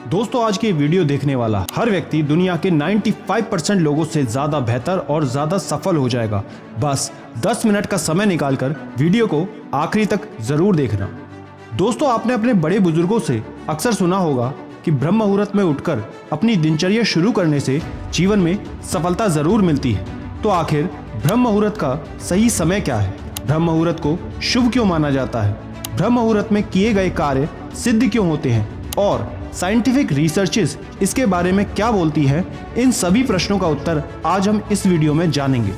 दोस्तों, आज की वीडियो देखने वाला हर व्यक्ति दुनिया के 95% लोगों से ज्यादा बेहतर और ज्यादा सफल हो जाएगा। बस 10 मिनट का समय निकालकर वीडियो को आखिरी तक जरूर देखना। दोस्तों, आपने अपने बड़े बुजुर्गों से अक्सर सुना होगा कि ब्रह्म मुहूर्त में उठकर अपनी दिनचर्या शुरू करने से जीवन में सफलता जरूर मिलती है। तो आखिर ब्रह्म मुहूर्त का सही समय क्या है? ब्रह्म मुहूर्त को शुभ क्यों माना जाता है? ब्रह्म मुहूर्त में किए गए कार्य सिद्ध क्यों होते हैं? और साइंटिफिक रिसर्चेस इसके बारे में क्या बोलती है? इन सभी प्रश्नों का उत्तर आज हम इस वीडियो में जानेंगे।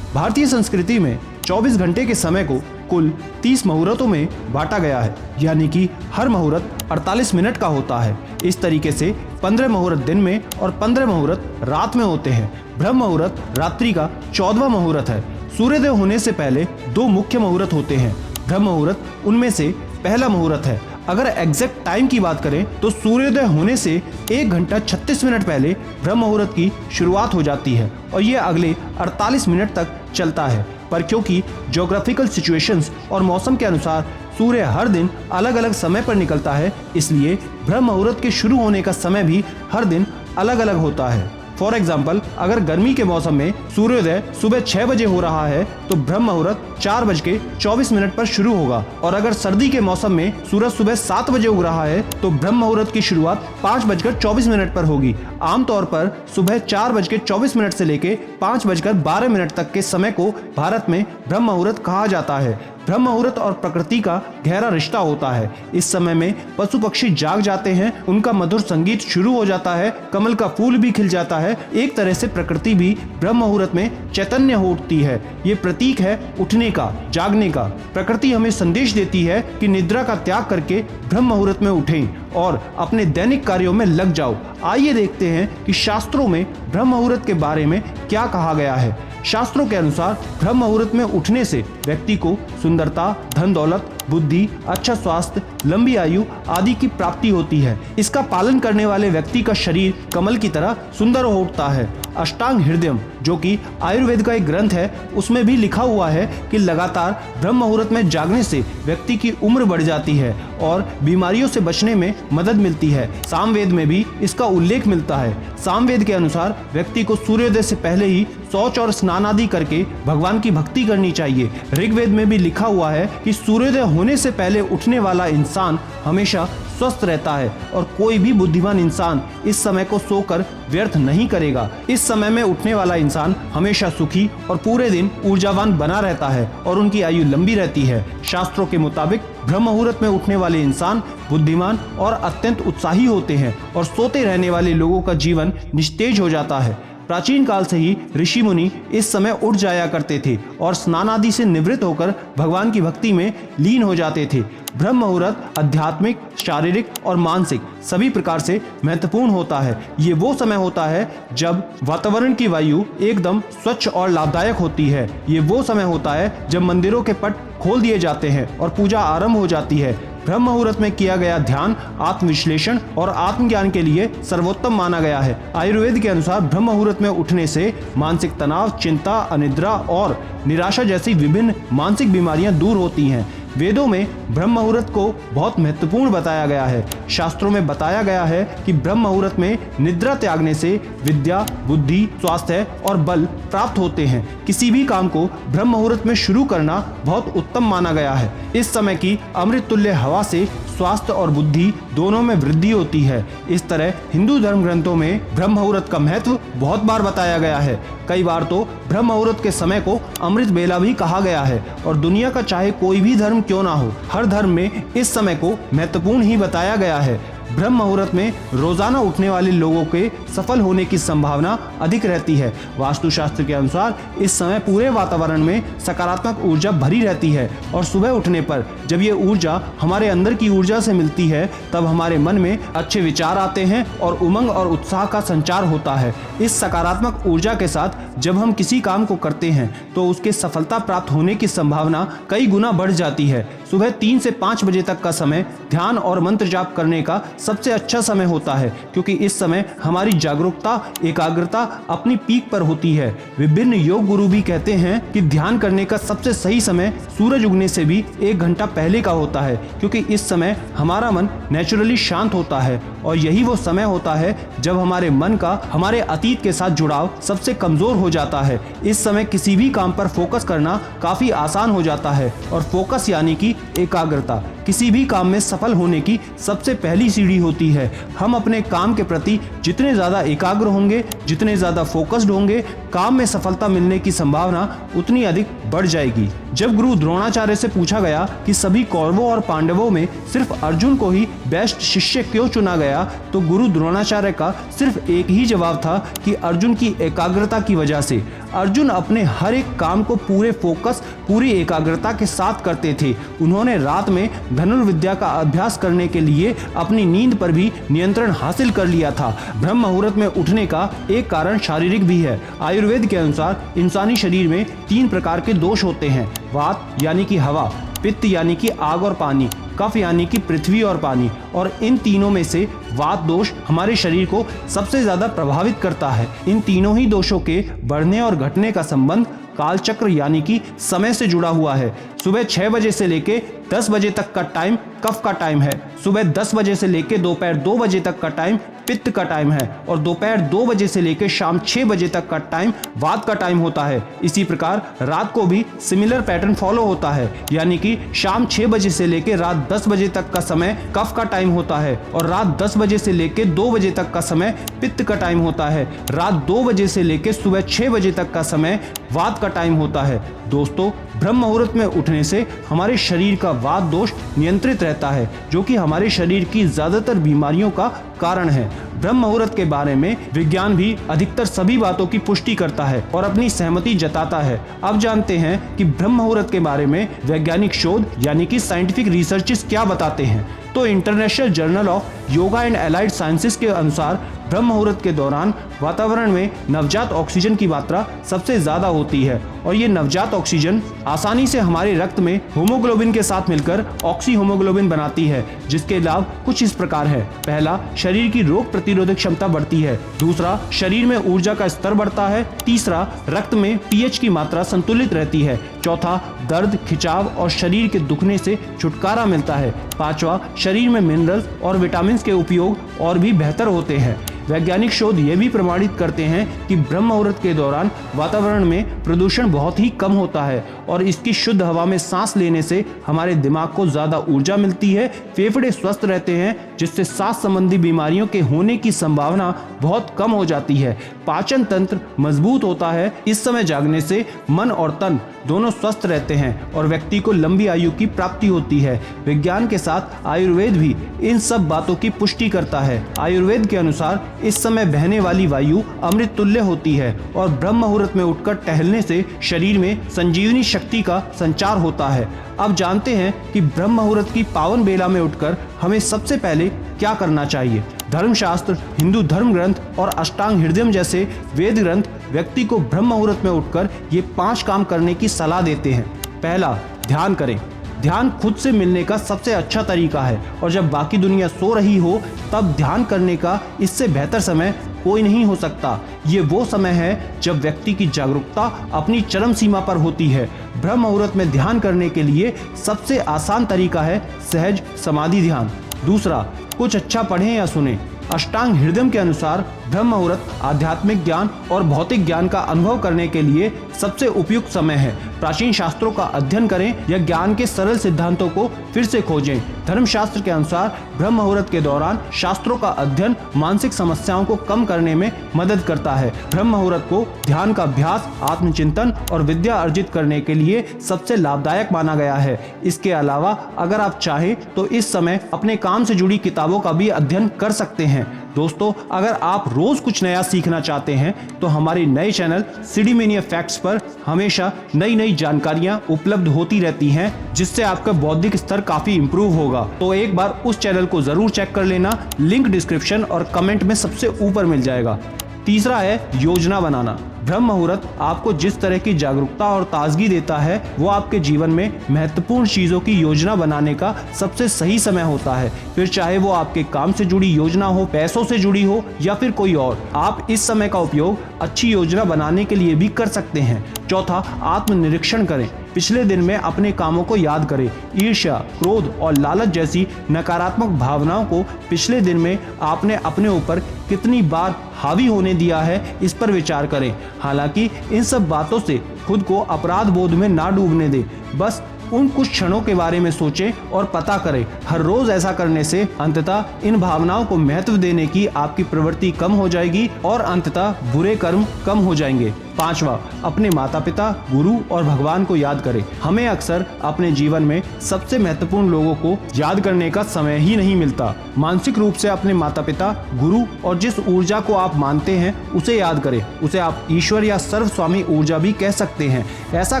भारतीय संस्कृति में 24 घंटे के समय को कुल 30 मुहूर्तों में बांटा गया है, यानी कि हर मुहूर्त 48 मिनट का होता है। इस तरीके से 15 मुहूर्त दिन में और 15 मुहूर्त रात में होते हैं। ब्रह्म मुहूर्त रात्रि का 14वां मुहूर्त है। सूर्योदय होने से पहले 2 मुख्य मुहूर्त होते हैं। ब्रह्म मुहूर्त उनमें से पहला मुहूर्त है। अगर एग्जैक्ट टाइम की बात करें तो सूर्योदय होने से 1 घंटा 36 मिनट पहले ब्रह्म मुहूर्त की शुरुआत हो जाती है और ये अगले 48 मिनट तक चलता है। पर क्योंकि ज्योग्राफिकल सिचुएशंस और मौसम के अनुसार सूर्य हर दिन अलग अलग समय पर निकलता है, इसलिए ब्रह्म मुहूर्त के शुरू होने का समय भी हर दिन अलग अलग होता है। फॉर एग्जाम्पल, अगर गर्मी के मौसम में सूर्योदय सुबह 6 बजे हो रहा है तो ब्रह्म मुहूर्त 4:24 पर शुरू होगा, और अगर सर्दी के मौसम में सूरज सुबह 7 बजे उग रहा है तो ब्रह्म मुहूर्त की शुरुआत 5:24 पर होगी। आमतौर पर सुबह 4:24 से लेके 5:12 तक के समय को भारत में ब्रह्म मुहूर्त कहा जाता है। ब्रह्म मुहूर्त और प्रकृति का गहरा रिश्ता होता है। इस समय में पशु पक्षी जाग जाते हैं, उनका मधुर संगीत शुरू हो जाता है, कमल का फूल भी खिल जाता है। एक तरह से प्रकृति भी ब्रह्म मुहूर्त में चैतन्य हो उठती है। ये प्रतीक है उठने का, जागने का। प्रकृति हमें संदेश देती है कि निद्रा का त्याग करके ब्रह्म मुहूर्त में उठें और अपने दैनिक कार्यों में लग जाओ। आइए देखते हैं कि शास्त्रों में ब्रह्म मुहूर्त के बारे में क्या कहा गया है। शास्त्रों के अनुसार ब्रह्म मुहूर्त में उठने से व्यक्ति को सुंदरता, धन दौलत, बुद्धि, अच्छा स्वास्थ्य, लंबी आयु आदि की प्राप्ति होती है। इसका पालन करने वाले व्यक्ति का शरीर कमल की तरह सुंदर हो उठता है। अष्टांग हृदयम, जो कि आयुर्वेद का एक ग्रंथ है, उसमें भी लिखा हुआ है कि लगातार ब्रह्म मुहूर्त में जागने से व्यक्ति की उम्र बढ़ जाती है और बीमारियों से बचने में मदद मिलती है। सामवेद में भी इसका उल्लेख मिलता है। सामवेद के अनुसार व्यक्ति को सूर्योदय से पहले ही शौच और स्नान आदि करके भगवान की भक्ति करनी चाहिए। ऋग्वेद में भी लिखा हुआ है कि सूर्योदय होने से पहले उठने वाला इंसान हमेशा स्वस्थ रहता है और कोई भी बुद्धिमान इंसान इस समय को सोकर व्यर्थ नहीं करेगा। इस समय में उठने वाला इंसान हमेशा सुखी और पूरे दिन ऊर्जावान बना रहता है और उनकी आयु लंबी रहती है। शास्त्रों के मुताबिक ब्रह्म मुहूर्त में उठने वाले इंसान बुद्धिमान और अत्यंत उत्साही होते हैं और सोते रहने वाले लोगों का जीवन निस्तेज हो जाता है। प्राचीन काल से ही ऋषि मुनि इस समय उठ जाया करते थे और स्नान आदि से निवृत्त होकर भगवान की भक्ति में लीन हो जाते थे। ब्रह्म मुहूर्त आध्यात्मिक, शारीरिक और मानसिक सभी प्रकार से महत्वपूर्ण होता है। ये वो समय होता है जब वातावरण की वायु एकदम स्वच्छ और लाभदायक होती है। ये वो समय होता है जब मंदिरों के पट खोल दिए जाते हैं और पूजा आरंभ हो जाती है। ब्रह्म मुहूर्त में किया गया ध्यान आत्मविश्लेषण और आत्मज्ञान के लिए सर्वोत्तम माना गया है। आयुर्वेद के अनुसार ब्रह्म मुहूर्त में उठने से मानसिक तनाव, चिंता, अनिद्रा और निराशा जैसी विभिन्न मानसिक बीमारियां दूर होती हैं। वेदों में ब्रह्म मुहूर्त को बहुत महत्वपूर्ण बताया गया है। शास्त्रों में बताया गया है कि ब्रह्म मुहूर्त में निद्रा त्यागने से विद्या, बुद्धि, स्वास्थ्य और बल प्राप्त होते हैं। किसी भी काम को ब्रह्म मुहूर्त में शुरू करना बहुत उत्तम माना गया है। इस समय की अमृत तुल्य हवा से स्वास्थ्य और बुद्धि दोनों में वृद्धि होती है। इस तरह हिंदू धर्म ग्रंथों में ब्रह्म मुहूर्त का महत्व बहुत बार बताया गया है। कई बार तो ब्रह्म मुहूर्त के समय को अमृत बेला भी कहा गया है। और दुनिया का चाहे कोई भी धर्म क्यों ना हो, हर धर्म में इस समय को महत्वपूर्ण ही बताया गया है। ब्रह्म मुहूर्त में रोजाना उठने वाले लोगों के सफल होने की संभावना अधिक रहती है। वास्तुशास्त्र के अनुसार इस समय पूरे वातावरण में सकारात्मक ऊर्जा भरी रहती है और सुबह उठने पर जब ये ऊर्जा हमारे अंदर की ऊर्जा से मिलती है तब हमारे मन में अच्छे विचार आते हैं और उमंग और उत्साह का संचार होता है। इस सकारात्मक ऊर्जा के साथ जब हम किसी काम को करते हैं तो उसके सफलता प्राप्त होने की संभावना कई गुना बढ़ जाती है। सुबह 3 से 5 बजे तक का समय ध्यान और मंत्र जाप करने का सबसे अच्छा समय होता है, क्योंकि इस समय हमारी जागरूकता, एकाग्रता अपनी पीक पर होती है। विभिन्न योग गुरु भी कहते हैं कि ध्यान करने का सबसे सही समय सूरज उगने से भी 1 घंटा पहले का होता है, क्योंकि इस समय हमारा मन नेचुरली शांत होता है और यही वो समय होता है जब हमारे मन का हमारे अतीत के साथ जुड़ाव सबसे कमजोर हो जाता है। इस समय किसी भी काम पर फोकस करना काफी आसान हो जाता है और फोकस यानी कि एकाग्रता किसी भी काम में सफल होने की सबसे पहली सीढ़ी होती है। हम अपने काम के प्रति जितने ज्यादा एकाग्र होंगे, जितने ज्यादा फोकस्ड होंगे, काम में सफलता मिलने की संभावना उतनी अधिक बढ़ जाएगी। जब गुरु द्रोणाचार्य से पूछा गया कि सभी कौरवों और पांडवों में सिर्फ अर्जुन को ही बेस्ट शिष्य क्यों चुना गया, तो गुरु द्रोणाचार्य का सिर्फ एक ही जवाब था कि अर्जुन की एकाग्रता की वजह से। अर्जुन अपने हर एक काम को पूरे फोकस, पूरी एकाग्रता के साथ करते थे। उन्होंने रात में धनुर्विद्या का अभ्यास करने के लिए अपनी नींद पर भी नियंत्रण हासिल कर लिया था। ब्रह्म मुहूर्त में उठने का एक कारण शारीरिक भी है। आयुर्वेद के अनुसार इंसानी शरीर में 3 प्रकार के दोष होते हैं। वात यानी कि हवा, पित्त यानी कि आग और पानी, कफ यानी कि पृथ्वी और पानी। और इन तीनों में से वात दोष हमारे शरीर को सबसे ज्यादा प्रभावित करता है। इन तीनों ही दोषों के बढ़ने और घटने का संबंध कालचक्र यानी कि समय से जुड़ा हुआ है। सुबह 6 बजे से लेके 10 बजे तक का टाइम कफ का टाइम है। सुबह 10 बजे से लेके दोपहर 2 बजे तक का टाइम पित्त का टाइम है और दोपहर 2 बजे से लेकर शाम 6 बजे तक का टाइम वात का टाइम होता है। इसी प्रकार रात को भी सिमिलर पैटर्न फॉलो होता है, यानी कि शाम 6 बजे से लेकर रात 10 बजे तक का समय कफ का टाइम होता है और रात 10 बजे से लेकर 2 बजे तक का समय पित्त का टाइम होता है। रात 2 बजे से लेकर सुबह 6 बजे तक का समय वात का टाइम होता है। दोस्तों, ब्रह्म मुहूर्त में उठने से हमारे शरीर का वात दोष नियंत्रित रहता है, जो कि हमारे शरीर की ज्यादातर बीमारियों का कारण है। ब्रह्म मुहूर्त के बारे में विज्ञान भी अधिकतर सभी बातों की पुष्टि करता है और अपनी सहमति जताता है। अब जानते हैं कि ब्रह्म मुहूर्त के बारे में वैज्ञानिक शोध यानी कि साइंटिफिक रिसर्चेस क्या बताते हैं। तो international journal of yoga and allied sciences के अनुसार ब्रह्म मुहूर्त के दौरान वातावरण में नवजात ऑक्सीजन की मात्रा सबसे ज्यादा होती है और ये नवजात ऑक्सीजन आसानी से हमारे रक्त में हीमोग्लोबिन के साथ मिलकर ऑक्सी हीमोग्लोबिन बनाती है, जिसके लाभ कुछ इस प्रकार है। पहला, शरीर की रोग प्रतिरोधक क्षमता बढ़ती है। दूसरा, शरीर में ऊर्जा का स्तर बढ़ता है। तीसरा, रक्त में पीएच की मात्रा संतुलित रहती है। चौथा, दर्द, खिंचाव और शरीर के दुखने से छुटकारा मिलता है। पांचवा, शरीर में मिनरल्स और विटामिन के उपयोग और भी बेहतर होते हैं। वैज्ञानिक शोध ये भी प्रमाणित करते हैं कि ब्रह्म मुहूर्त के दौरान वातावरण में प्रदूषण बहुत ही कम होता है और इसकी शुद्ध हवा में सांस लेने से हमारे दिमाग को ज्यादा ऊर्जा मिलती है, फेफड़े स्वस्थ रहते हैं, जिससे सांस संबंधी बीमारियों के होने की संभावना बहुत कम हो जाती है। पाचन तंत्र मजबूत होता है। इस समय जागने से मन और तन दोनों स्वस्थ रहते हैं और व्यक्ति को लंबी आयु की प्राप्ति होती है। विज्ञान के साथ आयुर्वेद भी इन सब बातों की पुष्टि करता है। आयुर्वेद के अनुसार इस समय बहने वाली वायु अमृत तुल्य होती है और ब्रह्म मुहूर्त में उठकर टहलने से शरीर में संजीवनी शक्ति का संचार होता है। अब जानते हैं कि ब्रह्म मुहूर्त की पावन बेला में उठकर हमें सबसे पहले क्या करना चाहिए। धर्मशास्त्र, हिंदू धर्म ग्रंथ और अष्टांग हृदयम जैसे वेद ग्रंथ व्यक्ति को ब्रह्म मुहूर्त में उठकर ये 5 काम करने की सलाह देते हैं। पहला, ध्यान करें। ध्यान खुद से मिलने का सबसे अच्छा तरीका है और जब बाकी दुनिया सो रही हो तब ध्यान करने का इससे बेहतर समय कोई नहीं हो सकता। ये वो समय है जब व्यक्ति की जागरूकता अपनी चरम सीमा पर होती है। ब्रह्म मुहूर्त में ध्यान करने के लिए सबसे आसान तरीका है सहज समाधि ध्यान। दूसरा, कुछ अच्छा पढ़ें या सुनें। अष्टांग हृदयम के अनुसार ब्रह्म मुहूर्त आध्यात्मिक ज्ञान और भौतिक ज्ञान का अनुभव करने के लिए सबसे उपयुक्त समय है। प्राचीन शास्त्रों का अध्ययन करें या ज्ञान के सरल सिद्धांतों को फिर से खोजें। धर्मशास्त्र के अनुसार ब्रह्म मुहूर्त के दौरान शास्त्रों का अध्ययन मानसिक समस्याओं को कम करने में मदद करता है। ब्रह्म मुहूर्त को ध्यान का अभ्यास, आत्मचिंतन और विद्या अर्जित करने के लिए सबसे लाभदायक माना गया है। इसके अलावा अगर आप चाहें तो इस समय अपने काम से जुड़ी किताबों का भी अध्ययन कर सकते हैं। दोस्तों, अगर आप रोज कुछ नया सीखना चाहते हैं तो हमारे नए चैनल सिडी मेनिया फैक्ट्स पर हमेशा नई नई जानकारियां उपलब्ध होती रहती हैं, जिससे आपका बौद्धिक स्तर काफी इंप्रूव होगा। तो एक बार उस चैनल को जरूर चेक कर लेना। लिंक डिस्क्रिप्शन और कमेंट में सबसे ऊपर मिल जाएगा। तीसरा है योजना बनाना। ब्रह्म मुहूर्त आपको जिस तरह की जागरूकता और ताजगी देता है, वो आपके जीवन में महत्वपूर्ण चीजों की योजना बनाने का सबसे सही समय होता है। फिर चाहे वो आपके काम से जुड़ी योजना हो, पैसों से जुड़ी हो या फिर कोई और, आप इस समय का उपयोग अच्छी योजना बनाने के लिए भी कर सकते हैं। चौथा, आत्मनिरीक्षण करें। पिछले दिन में अपने कामों को याद करें। ईर्ष्या, क्रोध और लालच जैसी नकारात्मक भावनाओं को पिछले दिन में आपने अपने ऊपर कितनी बार हावी होने दिया है, इस पर विचार करें। हालांकि इन सब बातों से खुद को अपराध बोध में ना डूबने दें। बस उन कुछ क्षणों के बारे में सोचें और पता करें। हर रोज ऐसा करने से अंततः इन भावनाओं को महत्व देने की आपकी प्रवृत्ति कम हो जाएगी और अंततः बुरे कर्म कम हो जाएंगे। पांचवा, अपने माता पिता, गुरु और भगवान को याद करें। हमें अक्सर अपने जीवन में सबसे महत्वपूर्ण लोगों को याद करने का समय ही नहीं मिलता। मानसिक रूप से अपने माता पिता, गुरु और जिस ऊर्जा को आप मानते हैं उसे याद करें। उसे आप ईश्वर या सर्वस्वामी ऊर्जा भी कह सकते हैं। ऐसा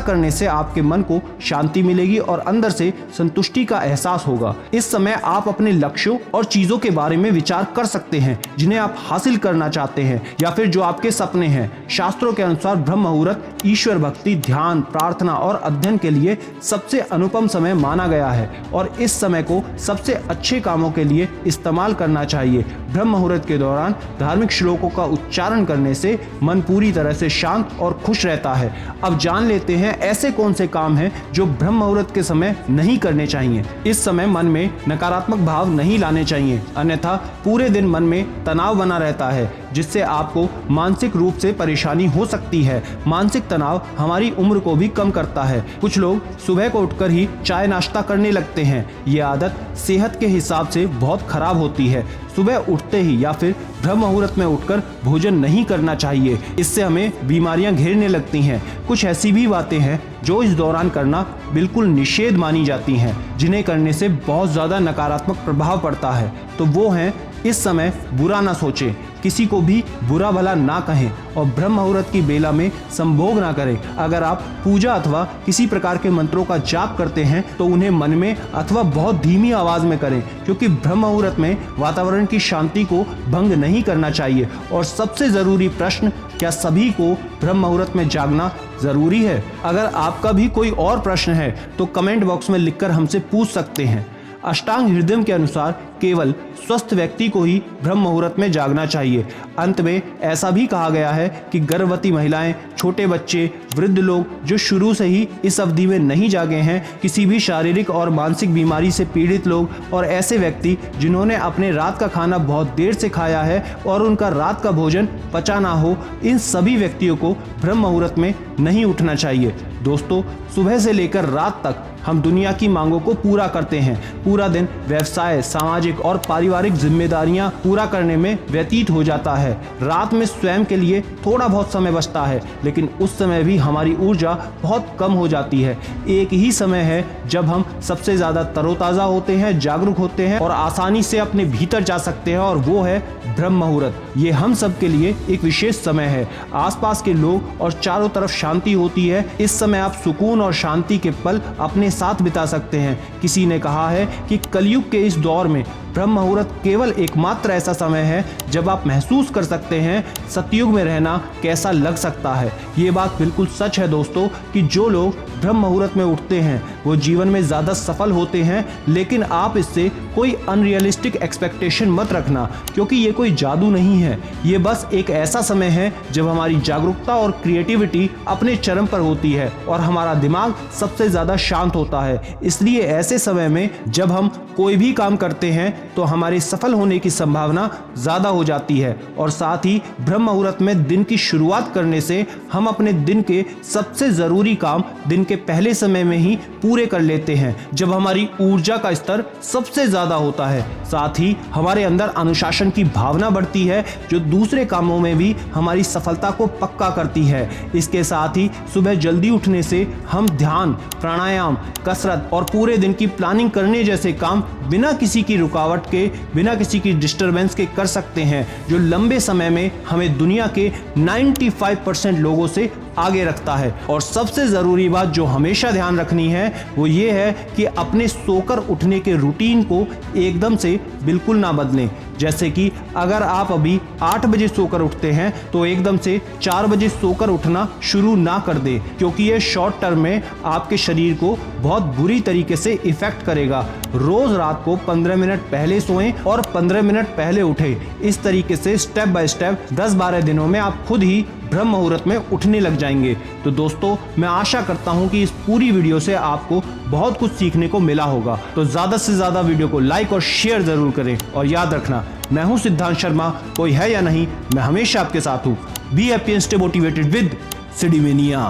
करने से आपके मन को शांति मिलेगी और अंदर से संतुष्टि का एहसास होगा। इस समय आप अपने लक्ष्यों और चीजों के बारे में विचार कर सकते हैं जिन्हें आप हासिल करना चाहते हैं या फिर जो आपके सपने हैं। शास्त्रों के अनुसार ब्रह्म मुहूर्त ईश्वर भक्ति, ध्यान, प्रार्थना और अध्ययन के लिए सबसे अनुपम समय माना गया है और इस समय को सबसे अच्छे कामों के लिए इस्तेमाल करना चाहिए। ब्रह्म मुहूर्त के दौरान धार्मिक श्लोकों का उच्चारण करने से मन पूरी तरह से शांत और खुश रहता है। अब जान लेते हैं ऐसे कौन से काम हैं जो ब्रह्म मुहूर्त के समय नहीं करने चाहिए। इस समय मन में नकारात्मक भाव नहीं लाने चाहिए, अन्यथा पूरे दिन मन में तनाव बना रहता है जिससे आपको मानसिक रूप से परेशानी हो सकती है। मानसिक तनाव हमारी उम्र को भी कम करता है। कुछ लोग सुबह को उठकर ही चाय नाश्ता करने लगते हैं। ये आदत सेहत के हिसाब से बहुत खराब होती है। सुबह उठते ही या फिर ब्रह्म मुहूर्त में उठकर भोजन नहीं करना चाहिए, इससे हमें बीमारियां घेरने लगती हैं। कुछ ऐसी भी बातें हैं जो इस दौरान करना बिल्कुल निषेध मानी जाती हैं, जिन्हें करने से बहुत ज़्यादा नकारात्मक प्रभाव पड़ता है। तो वो हैं, इस समय बुरा ना सोचें, किसी को भी बुरा भला ना कहें और ब्रह्म मुहूर्त की बेला में संभोग ना करें। अगर आप पूजा अथवा किसी प्रकार के मंत्रों का जाप करते हैं तो उन्हें मन में अथवा बहुत धीमी आवाज में करें, क्योंकि ब्रह्म मुहूर्त में वातावरण की शांति को भंग नहीं करना चाहिए। और सबसे जरूरी प्रश्न, क्या सभी को ब्रह्म मुहूर्त में जागना जरूरी है? अगर आपका भी कोई और प्रश्न है तो कमेंट बॉक्स में लिखकर हमसे पूछ सकते हैं। अष्टांग हृदय के अनुसार केवल स्वस्थ व्यक्ति को ही ब्रह्म मुहूर्त में जागना चाहिए। अंत में ऐसा भी कहा गया है कि गर्भवती महिलाएं, छोटे बच्चे, वृद्ध लोग जो शुरू से ही इस अवधि में नहीं जागे हैं, किसी भी शारीरिक और मानसिक बीमारी से पीड़ित लोग और ऐसे व्यक्ति जिन्होंने अपने रात का खाना बहुत देर से खाया है और उनका रात का भोजन पचा ना हो, इन सभी व्यक्तियों को ब्रह्म मुहूर्त में नहीं उठना चाहिए। दोस्तों, सुबह से लेकर रात तक हम दुनिया की मांगों को पूरा करते हैं। पूरा दिन व्यवसाय, सामाजिक और पारिवारिक जिम्मेदारियां पूरा करने में व्यतीत हो जाता है। रात में स्वयं के लिए थोड़ा बहुत समय बचता है, लेकिन उस समय भी हमारी ऊर्जा बहुत कम हो जाती है। एक ही समय है जब हम सबसे ज़्यादा तरोताज़ा होते हैं, जागरूक होते हैं और आसानी से अपने भीतर जा सकते हैं, और वो है ब्रह्म मुहूर्त। ये हम सब के लिए एक विशेष समय है। आसपास के लोग और चारों तरफ शांति होती है। इस समय आप सुकून और शांति के पल अपने साथ बिता सकते हैं। किसी ने कहा है कि कलयुग के इस दौर में ब्रह्म मुहूर्त केवल एकमात्र ऐसा समय है जब आप महसूस कर सकते हैं सतयुग में रहना कैसा लग सकता है। ये बात बिल्कुल सच है दोस्तों, कि जो लोग ब्रह्म मुहूर्त में उठते हैं वो जीवन में ज़्यादा सफल होते हैं। लेकिन आप इससे कोई अनरियलिस्टिक एक्सपेक्टेशन मत रखना, क्योंकि ये कोई जादू नहीं है। ये बस एक ऐसा समय है जब हमारी जागरूकता और क्रिएटिविटी अपने चरम पर होती है और हमारा दिमाग सबसे ज़्यादा शांत होता है। इसलिए ऐसे समय में जब हम कोई भी काम करते हैं तो हमारे सफल होने की संभावना ज़्यादा हो जाती है। और साथ ही ब्रह्म मुहूर्त में दिन की शुरुआत करने से हम अपने दिन के सबसे ज़रूरी काम दिन के पहले समय में ही पूरे कर लेते हैं, जब हमारी ऊर्जा का स्तर सबसे ज़्यादा होता है। साथ ही हमारे अंदर अनुशासन की भावना बढ़ती है, जो दूसरे कामों में भी हमारी सफलता को पक्का करती है। इसके साथ ही सुबह जल्दी उठने से हम ध्यान, प्राणायाम, कसरत और पूरे दिन की प्लानिंग करने जैसे काम बिना किसी की रुकावट के, बिना किसी की डिस्टरबेंस के कर सकते हैं, जो लंबे समय में हमें दुनिया के 95% लोगों से आगे रखता है। और सबसे ज़रूरी बात जो हमेशा ध्यान रखनी है वो ये है कि अपने सोकर उठने के रूटीन को एकदम से बिल्कुल ना बदलें। जैसे कि अगर आप अभी 8 बजे सोकर उठते हैं तो एकदम से 4 बजे सोकर उठना शुरू ना कर दें, क्योंकि ये शॉर्ट टर्म में आपके शरीर को बहुत बुरी तरीके से इफेक्ट करेगा। रोज रात को 15 मिनट पहले सोएं और 15 मिनट पहले उठें। इस तरीके से स्टेप बाय स्टेप 10-12 दिनों में आप खुद ही ब्रह्म मुहूर्त में उठने लग जाएंगे। तो दोस्तों, मैं आशा करता हूं कि इस पूरी वीडियो से आपको बहुत कुछ सीखने को मिला होगा। तो ज्यादा से ज्यादा वीडियो को लाइक और शेयर जरूर करें। और याद रखना, मैं हूं सिद्धांत शर्मा, कोई है या नहीं, मैं हमेशा आपके साथ हूं। Be happy and stay motivated with सिडीमेनिया।